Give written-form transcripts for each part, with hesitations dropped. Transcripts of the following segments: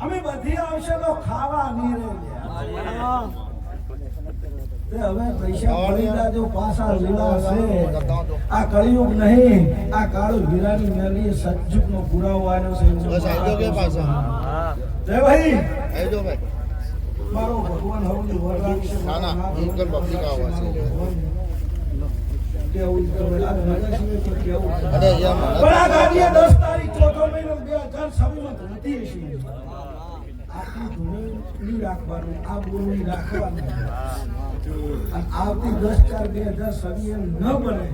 અમે બધી આવશે તો ખાવા નહીં રહે હવે પૈસા પડી જાજો પાછા લીલા છે આ કળિયુગ નહીં આ કાળુ વીરાની મેલી સજ્જુગ નો પુરાવો આવ્યો છે બસ આજો કે પાછા જય ભાઈ આજો ભાઈ મારો ભગવાન હવની વરદાન છે ના ના ઇનકર પબ્લિક આવા છે કેવું કરે આ મજાશી કે કેવું અરે યાર બડા ગાડીએ 10 તારીખ ચોથો મહિનો 2026 માં ધરતી છે આપની ધૂણી ની રાખવાનું આ બોલની રાખવાનું આવતી 10/4/2027 ન બને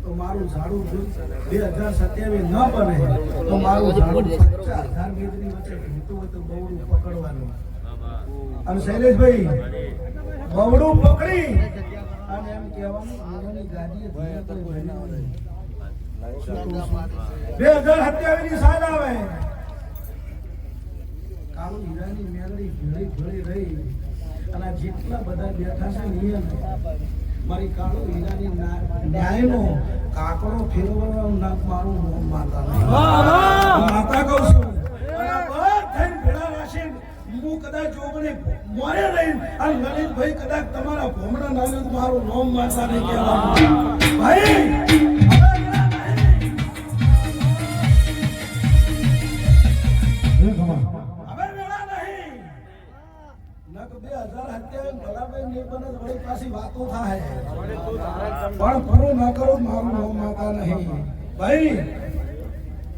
તો મારું ઝાડુ 2027 ન બને તો મારું ઝાડુ 50,000 ગીતની વચ્ચે ભીતું હોય તો બવડું પકડવાનું અને શૈલેષભાઈ બવડું પકડી અને એમ કહેવાનું આની ગાડીએ ભરી તો ભરી 2027 ની સાલ આવે કાળુ હીરાની મેલડી ભીળી ભીળી રહી અને જેટલા બધા બેઠા છે નિયમ મારી કાળુ હીરાની ન્યાયનો કાકડો ફેરવવાનો નાક મારું માતા માતા કહું છું અને બધાને ભેળા રાશી હું કદાચ જોગને મોરે નહીં અને લલિતભાઈ કદાચ તમારા ભોમડા નામે મારું નામ માતા નહીં કહેવાનું ભાઈ પણ ફરો ના કરો મારું નામ માતા નહીં ભાઈ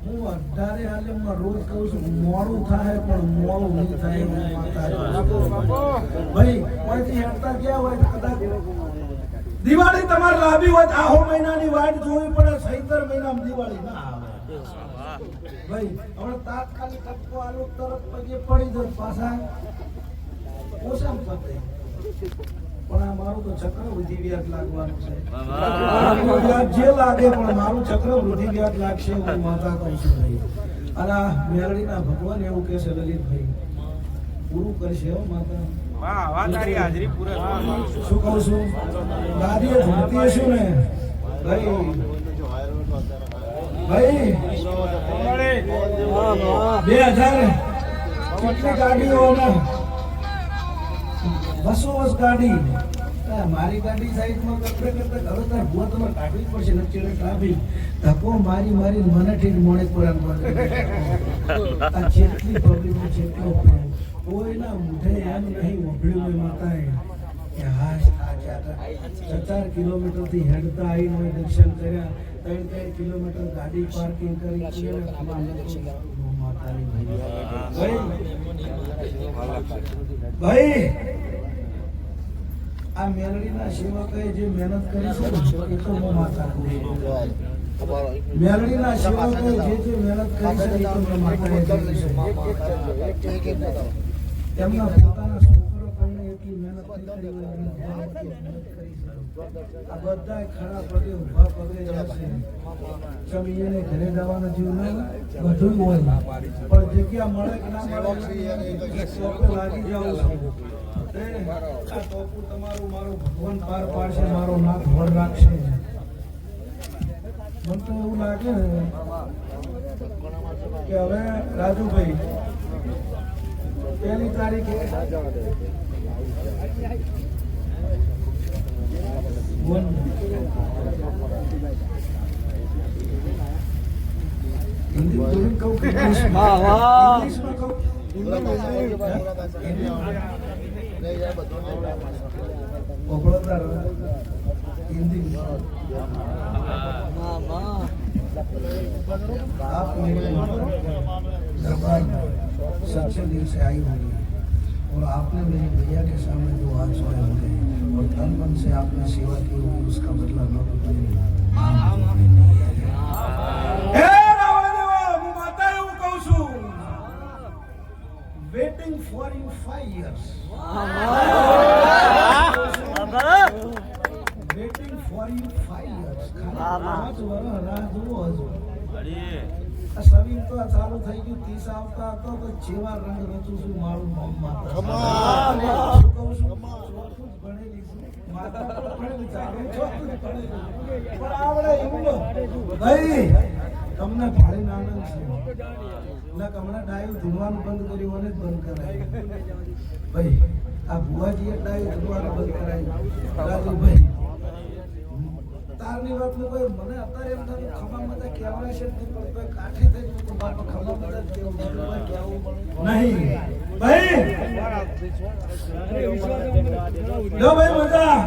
હું 18 આલમમાં રોજ કહું છું મોડું થાય પણ મોડું નહીં થાય ભાઈ કોઈથી હેડતા ગયા હોય કદાચ દિવાળી તમારે લાંબી હોય આહો મહિનાની વાટ જોવી પડે સૈતર મહિનામાં દિવાળી ના આવે ભાઈ હવે તાત્કાલિક તત્વો આલો તરત પગે પડી જાય પાછા ઓછામ પતે પણ આ મારું તો ચક્રવૃદ્ધિ વ્યાજ લાગવાનું છે વ્યાજ જે લાગે પણ મારું ચક્રવૃદ્ધિ વ્યાજ લાગશે હું માતા કહું છું ભાઈ અને આ મેરડીના ભગવાન એવું કહે છે લલિતભાઈ પૂરું કરશે હો માતા શું કહું છું દાદીએ ધરતી હશું ને ભાઈ 2000 કેટલી ગાડીઓ ને બસો બસ ગાડી મારી ગાડી સાઈડમાં કરતા કરતા હવે તાર ભૂવા તમારે કાઢવી જ પડશે નચે ટ્રાફિક ધક્કો મારી મારી મને ઠીક મોડે પડે આ જેટલી પબ્લિક જેટલો કોઈના મુઠે એમ નહીં વભળ્યું હોય માતાએ કે હાશ આ 4 કિલોમીટરથી હેડતા આવીને દર્શન કર્યા 3 કિલોમીટર ગાડી પાર્કિંગ કરી ભાઈ આ મેલડીના સેવકોએ જે મહેનત કરી છે એ તો હું માતા કહું મેલડીના સેવકોએ જે મહેનત કરી છે એ તો હું માતાએ કરી છે તેમના પોતાના છોકરો કરીને એટલી મહેનત કરી આ બધા ખરા પગે ઉભા પગે જશે ચમીને ઘરે જવાના જીવ ના બધું હોય પણ જગ્યા મળે કે ના મળે લાગી જાવ છે આ ટોપું તમારું મારું ભગવાન પાર પાડશે મારો નાથ વડ રાખશે મને તો એવું લાગે ને કે હવે રાજુભાઈ 1 તારીખે सबसे दिल से आई होगी और आपने मेरे भैया के सामने जो हाथ सोए होंगे और तन मन से आपने सेवा की होगी उसका बदला न waiting for you 5 years waiting for you 5 years 5 વર્ષ રાહ જુઓ હજુ સવીર તો ચાલુ થઈ ગયું 30 આવતા હતો તો જેવા રંગ રચું છું મારું નામ માતા શું કહું છું ભણેલી માતા ભણેલી ચાલુ પણ આવડે એવું ભાઈ તમને ભાળીને આનંદ છે ના કમણા ડાયું ધૂણવાનું બંધ કર્યું અને જ બંધ કરાય ભાઈ આ ભુવાજીએ ડાયું ધૂણવાનું બંધ કરાયું રાજુભાઈ તારની વાત નું કોઈ મને અત્યારે એમ થતું ખમા મજા કહેવાય છે નહીં પણ કોઈ કાઠે થઈ ગયું બાપા ખમા મજા કેવું નહીં ભાઈ લો ભાઈ મજા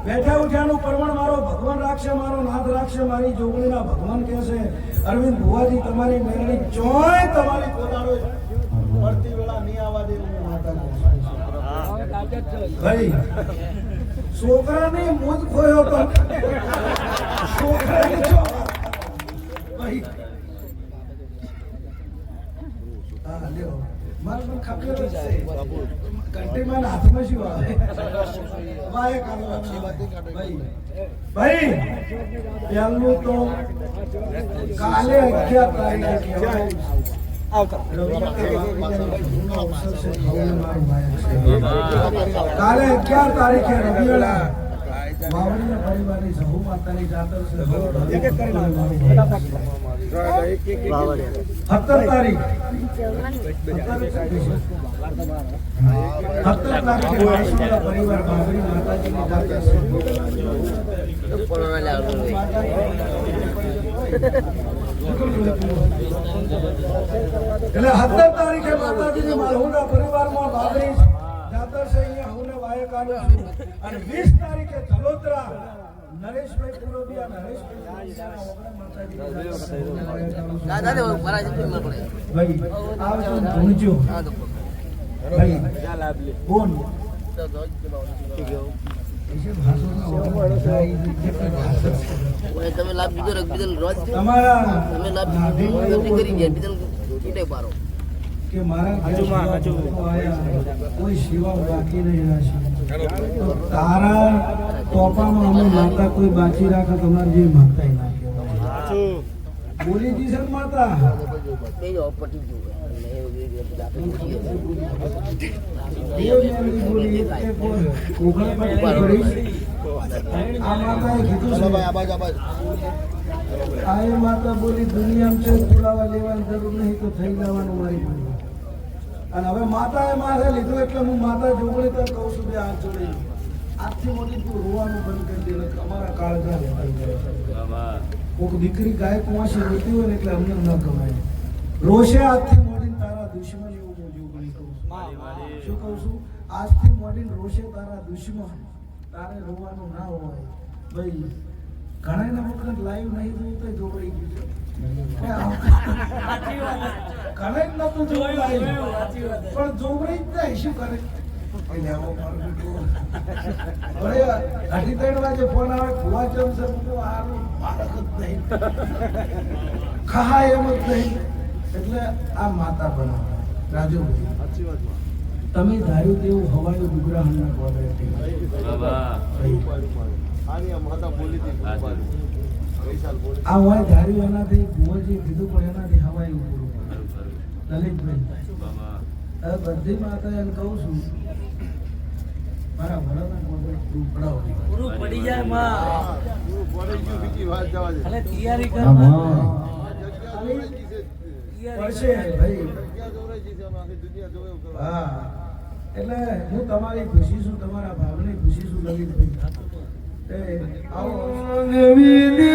બેઠા ઉઠ્યાનું પરમણ મારો ભગવાન રાખશે મારો નાથ રાખશે મારી જોગણીના ભગવાન કહે છે અરવિંદ ભુવાજી તમારી મેળણી ચોય તમારી પોતાનો પડતી વેળા નહીં આવવા દે હું માતા ભાઈ છોકરાને મોજ ખોયો તો છોકરાને જો ભાઈ હા લ્યો મારું પણ ખબર જ છે કંટીમાં હાથમાં શું આવે વાય કાઢવાની ભાઈ ભાઈ પહેલું તો કાલે 11 તારીખે આવતા કાલે 11 તારીખે રવિવારે વાવડીના પરિવારની સહુ માતાની જાતર છે 17 તારીખ 17 તારીખે વાસુના પરિવાર વાવડી માતાજીની જાતર એટલે 17 તારીખે માતાજીની માલહુના પરિવારમાં બાબરી જાતર છે અહીંયા હુને વાયકાનો અને 20 તારીખે જલોદરા નરેશભાઈ પુરોબિયા નરેશભાઈ દાદા દે મહારાજ મને પડે ભાઈ આવજો ભણજો ભાઈ બોન તમે લાભ બીજો રખ બીજો રોજ તમારા તમે લાભ કરી ગયા બીજો કીટે પારો કે મારા આયા કોઈ સેવા બાકી નહીં રહેશે તો તારા તોપામાં અમે માતા કોઈ બાકી રાખે તમારે જે માતા ના કહેવાય બોલી જી સર માતા દેજો પટી આ માતા બોલી દુનિયામાં છે પુરાવા લેવાની જરૂર નહીં તો થઈ જવાનું મારી અને હવે માતાએ માથે લીધું એટલે હું માતા જોગણી તને કહું છું કે હાથ જોડી આજથી મોટી તું રોવાનું બંધ કરી દે અમારા કાળજા કોઈક દીકરી ગાય કુવાસી રોતી હોય ને એટલે અમને ન ગમાય રોશે આજથી મોડીને તારા દુશ્મન એવું હું જોગણી કહું છું શું કહું છું આજથી મોડીને રોશે તારા દુશ્મન તારે રોવાનું ના હોય ભાઈ ઘણા વખત લાઈવ નહીં જોયું તો જોગણી ગયું ઘણા નતું જોયું પણ જોગણી જ થાય શું કરે અઢી 3 વાગે ફોન આવે ભુવા જમશે બાળક જ નહીં ખહા એમ જ નહીં એટલે આ માતા બનાવે રાજુભાઈ તમે ધાર્યું તેવું હવાયું ડુગરાહના ક્વોલિટી આ હોય ધાર્યું એનાથી ભુવાજી કીધું પણ એનાથી હવાયું પૂરું લલિતભાઈ હવે બધી માતા એમ કહું છું મારા ભણાના કોન્ટ્રાક્ટ પૂરું પડી જાય માં પૂરું પડી ગયું બીજી વાત જવા દે અલે તૈયારી કર પડશે ભાઈ હા એટલે હું તમારી ખુશી છું તમારા ભાવની ખુશી છું લલિતભાઈ આવો દેવી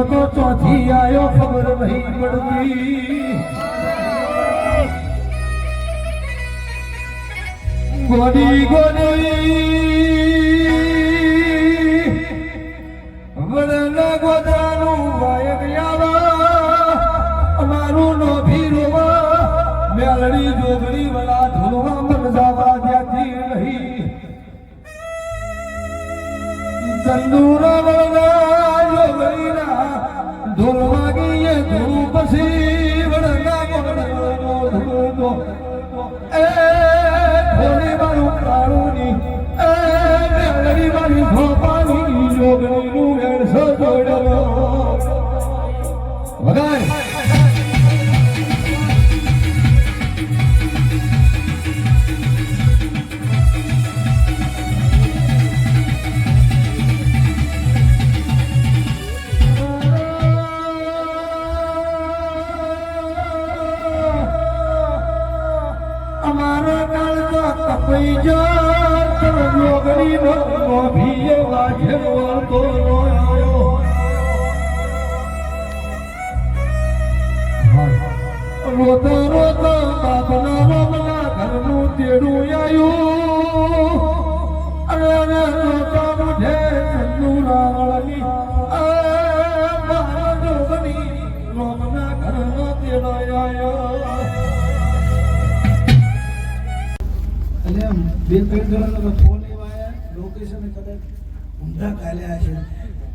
तो चौथी आयो खबर नहीं पड़ती गोदी गोदी वरना गोदानु वायक यावा અમારું નો ભીરવા મેલડી જોગણી વાળા ધૂળવા મન જાવા દેતી નહીં ચંદુરા વાળા જોગણીના ધૂળ વાગીએ ધૂળ પછી વડના વગાડ અમારા કાળજો કપાઈ જા યોગની નો ભીએ વાજે વળતો આવ્યો રોતો રોતો બાપના રોમના ઘરનું તેડું આવ્યું અને રોતો મુઠે ચંદુ રાવળની મારા જોગની રોમના ઘરનો તેડો આવ્યો એટલે બે ત્રણ જણાનો ફોન એવા આવ્યા લોકેશન કદાચ ઊંધા કાલ્યા છે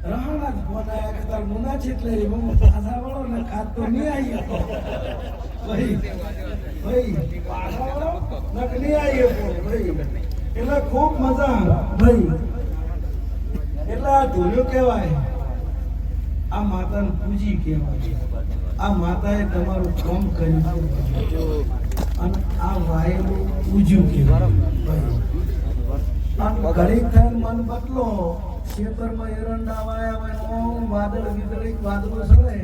રહાણા જ ફોન આવ્યા કે તાર મુના છે એટલે હું પાછા વાળો ને કાત તો નહીં આવી હતો ભાઈ પાછા વાળો નક નહીં આવી હતો ભાઈ એટલે ખૂબ મજા ભાઈ એટલે આ ધોયો કહેવાય આ માતાને પૂજી કહેવાય આ માતાએ તમારું કામ કર્યું અને આ વાયેલું પૂજ્યું કહેવાય ઘડીક થઈને મન બદલો ખેતરમાં એરંડા વાયા હોય ઓમ વાદળ વિદળીક વાદળો સળે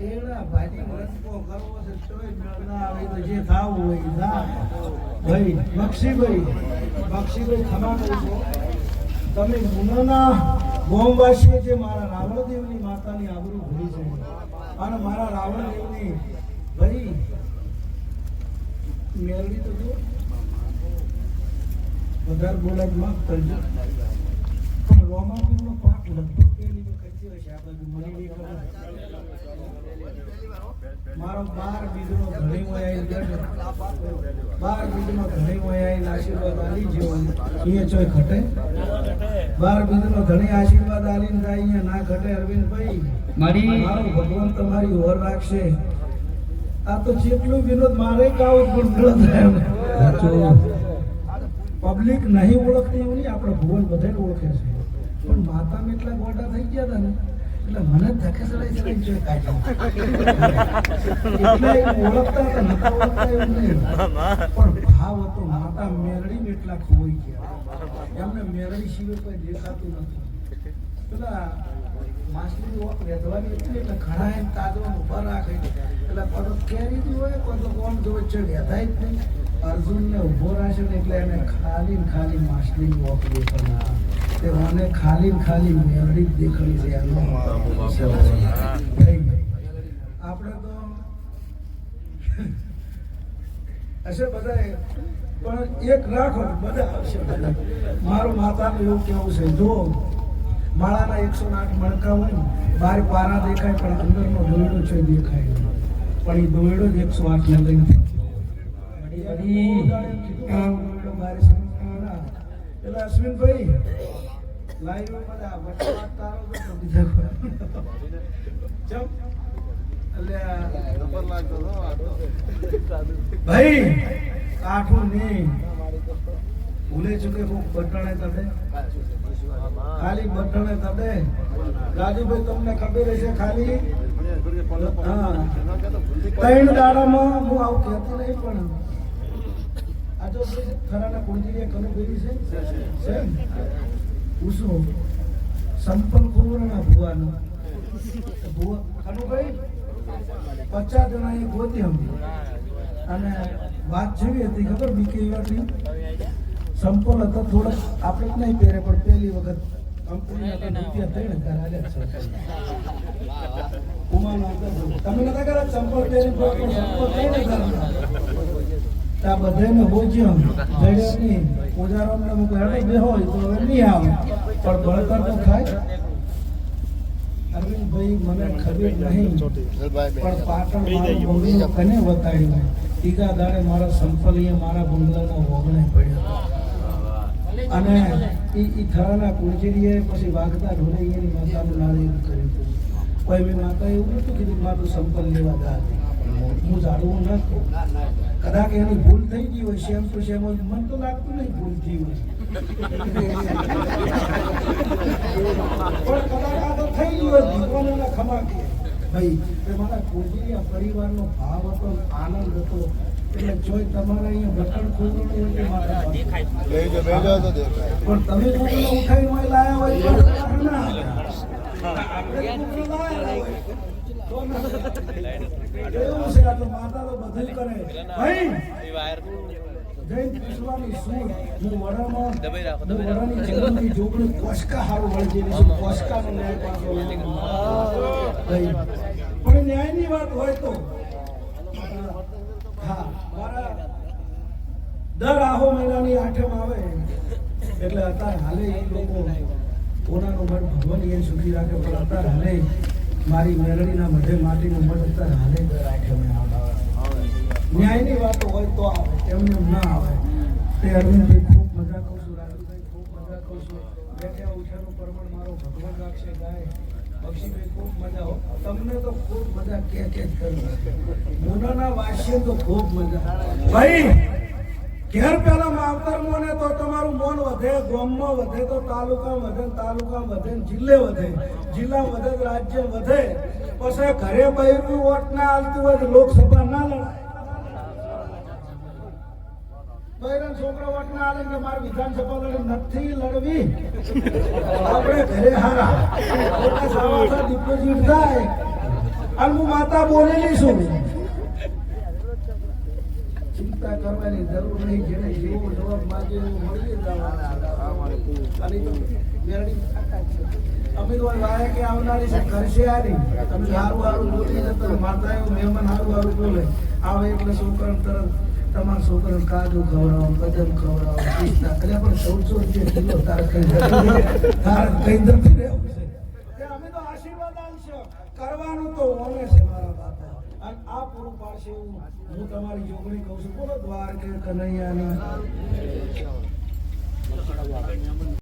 એડા ભાજી રંગો કરવો છે તોય મેળના આવે તો જે થાવું હોય એ થાય ભાઈ બક્ષીભાઈ ખમા કહું છો તમે મુનાના ગોમવાસીઓ જે મારા રાવણદેવની માતાની આબરૂ ભૂલી છે અને મારા રાવણદેવની ભાઈ મેળવી તો જો વધારે બોલાય માફ કરજો પણ રોમાપીરનો પાક લગભગ પહેલી વખત થયો છે આ બાજુ મને નહીં ખબર મારો 12 બીજનો ઘણી હોય આવી ગયો 12 બીજનો ઘણી હોય આવી આશીર્વાદ આલી જેવો અહીંયા ચોય ઘટે 12 બીજનો ઘણી આશીર્વાદ આલીને જાય અહીંયા ના ઘટે અરવિંદભાઈ મારો ભગવાન તમારી ઓર રાખશે આ તો જેટલું વિનોદ મારે કાવું પણ થાય પબ્લિક નહીં ઓળખતી એવું નહીં આપણે ભુવન બધાને ઓળખે છે પણ માતાને એટલા ગોડા થઈ ગયા હતા ને એટલે મને ધકે સડાઈ જોઈએ કાઢી એટલે ઓળખતા હતા નતા ઓળખતા એવું નહીં પણ ભાવ હતો માતા મેરડી એટલા ખોઈ ગયા એમને મેરડી સિવાય કોઈ દેખાતું નથી પેલા માછલી ઓક વેધવાની હતી એટલે ઘણા એમ તાજવા ઉભા રાખે એટલે કોઈ કેરી હોય કોઈ તો કોણ જોવે છે વેધાય જ નહીં અર્જુનને ઉભો રાખે ને એટલે એને ખાલી માછલીની ઓક દેખાય તે મને ખાલી મેરડી જ દેખાડી છે એનો આપણે તો હશે બધા પણ એક રાખો બધા આવશે મારું માતાનું એવું કેવું છે જો માળાના 108 મણકા હોય ને બહાર પારા દેખાય પણ અંદરનો દોયડો છે દેખાય પણ એ દોયડો જ 108 ને લઈને એટલે અશ્વિનભાઈ લાઈવ બધા વટવાટ તારો તો બીજા ચમ ભાઈ કાઠું નહીં ભૂલે ચૂકે કોક બટણે તડે ખાલી બટણે તડે રાજુભાઈ તમને ખબર હશે ખાલી હા 3 દાડામાં હું આવું કહેતો નહીં પણ આ જો ખરાના કુંજીએ કનો બેરી છે ઉસો સંપલ કોરોના ભુવાનો ભુવા કનુભાઈ 50 જણા એ ગોતી હમ અને વાત જેવી હતી ખબર બીકે એવાથી સંપલ હતો થોડો આપણે જ નહીં પહેરે પણ પહેલી વખત કંપનીના રૂપિયા 3000 આલ્યા છે ઉમાનો તમે નતા કરે સંપલ પહેરી સંપલ 3000 આ બધાને હોજ્યો જડ્યાની ઓજારોને મુકો હેડો બે હોય તો હવે નહીં આવે પણ બળતર તો ખાય અરવિંદભાઈ મને ખબર નહીં પણ પાટણ મારું બંગલો કને બતાડ્યું ટીકા દાડે મારા સંપલીએ મારા બંગલાના વગણે પડ્યો અને એ થરાના કુંજીરીએ પછી વાગતા ઢોલે એની માતાનું નાળે એવું કર્યું કોઈ મેં માતા એવું નહોતું કીધું મારું સંપલ લેવા દા હું જાણવું નહોતું કદાચ એની ભૂલ થઈ ગઈ હોય શેમ તો શેમ હોય મને તો લાગતું નહીં ભૂલ થઈ હોય પણ કદાચ આ તો થઈ ગયું હોય ભગવાનના ખમા કે ભાઈ એ મારા કોજીયા પરિવારનો ભાવ હતો, આનંદ હતો. એટલે જોઈ તમારે અહીંયા બટન ખોલવાનું હોય કે મારા પણ તમે કોકને ઉઠાઈ માં લાયા હોય તો ના આપણે કોકને લાયા હોય તો ના. એવું છે આ તો માતા તો બધું કરે ભાઈ. જૈન પૂછવાની શું હું વડાની જીવનની જોગણી કોશકા હારું વળી જેવી છું. કોશકાનો ન્યાય પાછો ભાઈ પણ ન્યાયની વાત હોય તો હા મારા દર આહો મહિનાની આઠમ આવે એટલે અત્યારે હાલે એ લોકો ઓનાનો મઠ ભગવાન એ સુધી રાખે પણ અત્યારે હાલે મારી મેલડીના મઢે માટીનું મઠ અત્યારે હાલે દર આઠમે આવે. ન્યાયની વાતો હોય તો આવે, એમને ના આવે. તે અરવિંદભાઈ ખૂબ મજા કહું છું, રાજુભાઈ ખૂબ મજા કહું છું. બેઠ્યા ઉઠ્યાનું પ્રમાણ મારો ભગવાન રાખશે ગાય. બક્ષીભાઈ ખૂબ મજા હો, તમને તો ખૂબ મજા કે જ કરી. મોનાના વાસ્ય તો ખૂબ મજા ભાઈ. ઘેર પેલા માવતર મોને તો તમારું મોન વધે, ગામમાં વધે તો તાલુકા વધે, તાલુકા વધે જિલ્લે વધે, જિલ્લા વધે રાજ્ય વધે. પછી ઘરે બૈરું વોટ ના આવતું હોય તો લોકસભા ના લડાય. બૈરન છોકરા વોટ ના આવે કે મારે વિધાનસભા લડી નથી લડવી. આપણે ઘરે હારા મોટા સાવાસા ડિપોઝિટ થાય અને હું માતા બોલેલી છું. ચિંતા કરવાની જરૂર નહીં. જેને જેવો જવાબ માંગે એવું મળી જવાના. અમે તો વાયા કે આવનારી છે કરશે આરી. તમે સારું સારું બોલી જતા માતા એવું મહેમાન સારું સારું બોલે આવે એટલે છોકરાને તરત તમારા છોકરાને કાજુ ખવડાવો, કદમ ખવડાવો, પિસ્તા એટલે પણ 1400 કિલો તારે કઈ નથી રહેવું છે. અમે તો આશીર્વાદ આપશો કરવાનું તો ઓને છે મારા બાપા. અને આ પૂરું પાડશે એવું હું તમારી જોગણી કહું છું. બોલો દ્વારકે કનૈયાની.